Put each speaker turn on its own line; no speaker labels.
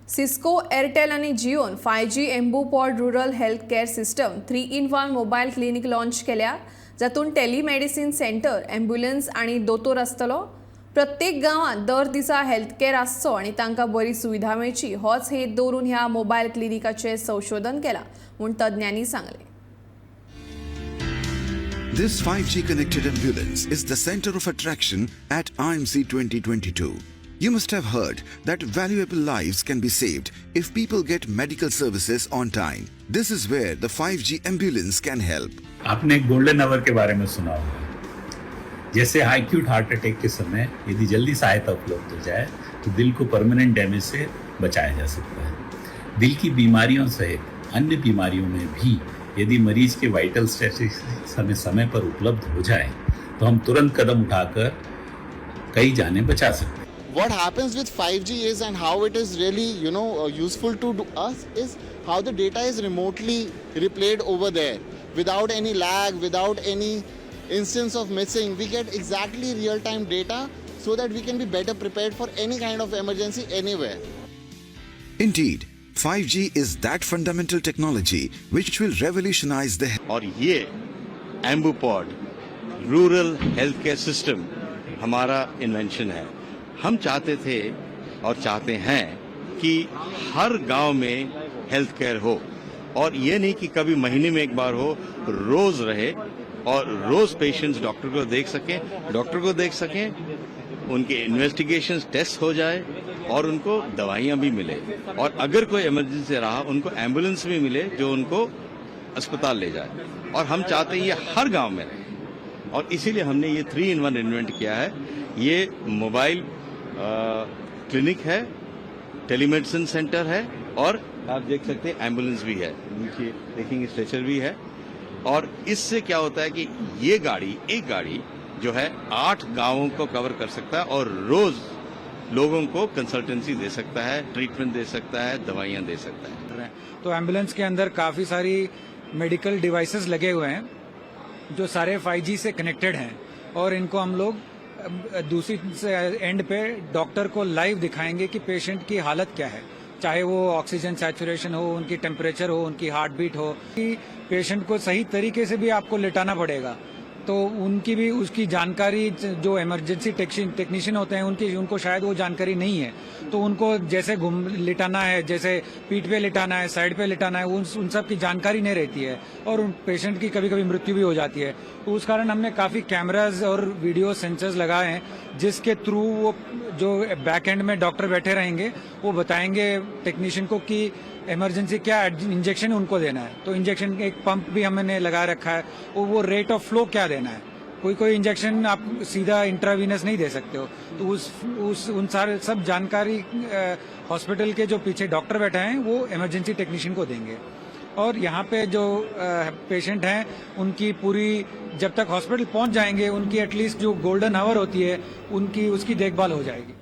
Cisco, Airtel आणि जिओन 5G Ambupod rural health care system 3-in-1 mobile clinic launch केल्या, जातून टेलिमेडिसिन सेंटर, ॲम्ब्युलन्स आणि दोतोर आसतलो. प्रत्येक गावात दर दिसा हेल्थ केअर आसचो आणि तांकां बरी सुविधा मेळची होच हेत दवरून ह्या मोबाईल क्लिनिकाचे संशोधन केला म्हूण तज्ञांनी सांगले.
This 5G connected ambulance is the center of attraction at IMC 2022. You must have heard that valuable lives can be saved if people get medical services on time. This is where the 5G ambulance can help.
आपने golden hour के बारे में सुना होगा. जैसे acute heart attack के समय यदि जल्दी सहायता उपलब्ध हो जाए तो दिल को परमानेंट डैमेज से बचाया जा सकता है. दिल की बीमारियों सहित अन्य बीमारियों में भी यदि मरीज के वाइटल स्टैटिस्टिक्स हमें समय पर उपलब्ध हो जाए तो हम तुरंत कदम उठाकर कई जानें बचा सकते हैं.
What happens with 5G is, and how it is really useful to us, is how the data is remotely replayed over there without any lag, without any instance of missing. We get exactly real-time data so that we can be better prepared for any kind of emergency anywhere.
Indeed, 5G is that fundamental technology which will revolutionize the
और ये एम्बूपॉड rural health care system हमारा invention है. हम चाहते थे और चाहते हैं कि हर गांव में हेल्थ केयर हो, और ये नहीं कि कभी महीने में एक बार हो, रोज रहे और रोज पेशेंट्स डॉक्टर को देख सकें, उनके इन्वेस्टिगेशंस टेस्ट हो जाए और उनको दवाइयां भी मिले, और अगर कोई इमरजेंसी रहा उनको एम्बुलेंस भी मिले जो उनको अस्पताल ले जाए. और हम चाहते हैं ये हर गांव में रहे, और इसीलिए हमने ये 3-in-1 इन्वेंट किया है. ये मोबाइल क्लिनिक है, टेलीमेडिसिन सेंटर है, और आप देख सकते हैं एम्बुलेंस भी है, नीचे देखेंगे स्ट्रेचर भी है. और इससे क्या होता है कि ये एक गाड़ी जो है 8 गांवों को कवर कर सकता है और रोज लोगों को कंसल्टेंसी दे सकता है, ट्रीटमेंट दे सकता है, दवाइयां दे सकता है.
तो एम्बुलेंस के अंदर काफ़ी सारी मेडिकल डिवाइसेस लगे हुए हैं जो सारे 5G से कनेक्टेड हैं, और इनको हम लोग दूसरी एंड पे डॉक्टर को लाइव दिखाएंगे कि पेशेंट की हालत क्या है, चाहे वो ऑक्सीजन सैचुरेशन हो, उनकी टेम्परेचर हो, उनकी हार्ट बीट हो. कि पेशेंट को सही तरीके से भी आपको लिटाना पड़ेगा, तो उनकी भी उसकी जानकारी, जो इमरजेंसी टेक्नीशियन होते हैं उनको शायद वो जानकारी नहीं है, तो उनको जैसे लिटाना है, जैसे पीठ पे लिटाना है, साइड पे लिटाना है, उन सब की जानकारी नहीं रहती है, और उन पेशेंट की कभी कभी मृत्यु भी हो जाती है. तो उस कारण हमने काफ़ी कैमराज और वीडियो सेंसर्स लगाए हैं जिसके थ्रू वो जो बैक एंड में डॉक्टर बैठे रहेंगे वो बताएंगे टेक्नीशियन को कि इमरजेंसी क्या इंजेक्शन उनको देना है. तो इंजेक्शन एक पंप भी हमने लगा रखा है, वो रेट ऑफ फ्लो क्या देना है. कोई इंजेक्शन आप सीधा इंट्रावीनस नहीं दे सकते हो, तो उन सारे सब जानकारी हॉस्पिटल के जो पीछे डॉक्टर बैठे हैं वो इमरजेंसी टेक्नीशियन को देंगे. और यहाँ पे जो पेशेंट हैं उनकी पूरी, जब तक हॉस्पिटल पहुँच जाएंगे, उनकी एटलीस्ट जो गोल्डन आवर होती है उसकी देखभाल हो जाएगी.